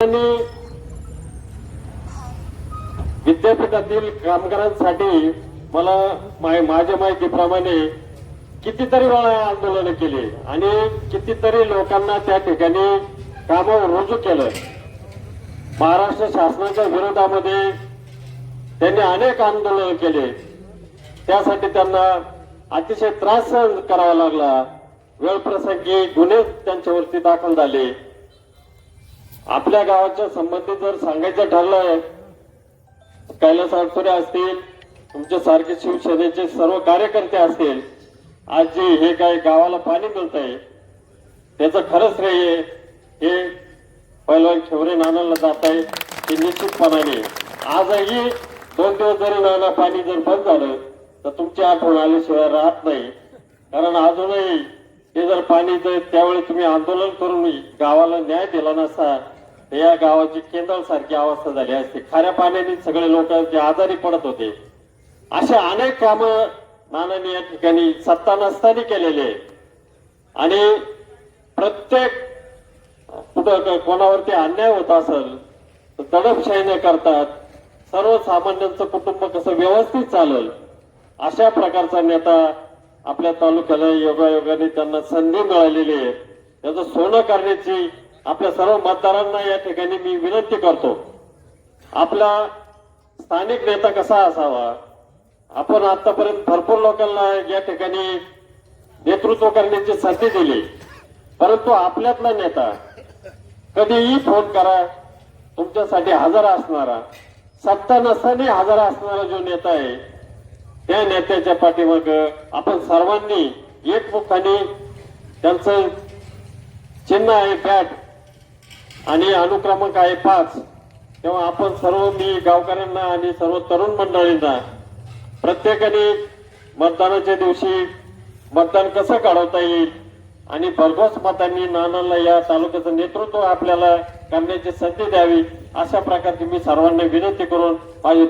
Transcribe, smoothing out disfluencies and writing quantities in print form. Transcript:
आणि विद्यापीठातील कामगारांसाठी मला माझ्या माहितीप्रमाणे कितीतरी वेळा आंदोलन केले आणि कितीतरी लोकांना त्या ठिकाणी कामावर रुजू केलं। महाराष्ट्र शासनाच्या विरोधामध्ये त्यांनी अनेक आंदोलन केले, त्यासाठी त्यांना अतिशय त्रास सहन करावा लागला। वेळप्रसंगी गुन्हे त्यांच्यावरती दाखल झाले। आपल्या गावाच्या संबंधित जर सांगायचं ठरलं, कैलास अडसुरे असतील, तुमच्या सारखे शिवसेनेचे सर्व कार्यकर्ते असतील, आज जे हे काय गावाला पाणी मिळतंय त्याचं खरं श्रेय हे पैलवान खिवरे नानांना जात आहे। हे निश्चितपणाने आजही 2 दिवस जरी नाना पाणी जर बंद झालं तर तुमची आठवण आल्याशिवाय राहत नाही। कारण अजूनही हे जर पाणी जर त्यावेळी तुम्ही आंदोलन करून गावाला न्याय दिला नसता तर या गावाची केंद्र सारखी अवस्था झाली असती। खाऱ्या पाण्याने सगळे लोक जे आजारी पडत होते, असे अनेक कामं नानांनी या ठिकाणी सत्ता नसताना केलेले। आणि प्रत्येक कुठं कोणावरती अन्याय होत असेल तर दडपशाही न करतात सर्वसामान्यांचं कुटुंब कसं व्यवस्थित चालेल अशा प्रकारचा नेता आपल्या तालुक्याला योगायोगाने त्यांना संधी मिळालेली आहे। त्याचं सोनं करण्याची आपल्या सर्व मतदारांना या ठिकाणी मी विनंती करतो। आपला स्थानिक नेता कसा असावा, आपण आतापर्यंत भरपूर लोकांना या ठिकाणी नेतृत्व करण्याची संधी दिली, परंतु आपल्यातला नेता कधीही फोन करा, तुमच्यासाठी हजर असणारा, सत्ता नसताना हजर असणारा जो नेता आहे त्या नेत्याच्या पाठीमागे आपण सर्वांनी एकमुखाने, त्यांचं चिन्ह आहे बॅट आणि अनुक्रमांक आहे 5, तेव्हा आपण सर्व मी गावकऱ्यांना आणि सर्व तरुण मंडळींना प्रत्येकाने मतदानाच्या दिवशी मतदान कसं काढवता येईल आणि भरघोस मतांनी नानांना या तालुक्याचं नेतृत्व आपल्याला करण्याची संधी द्यावी अशा प्रकारची मी सर्वांना विनंती करून माझी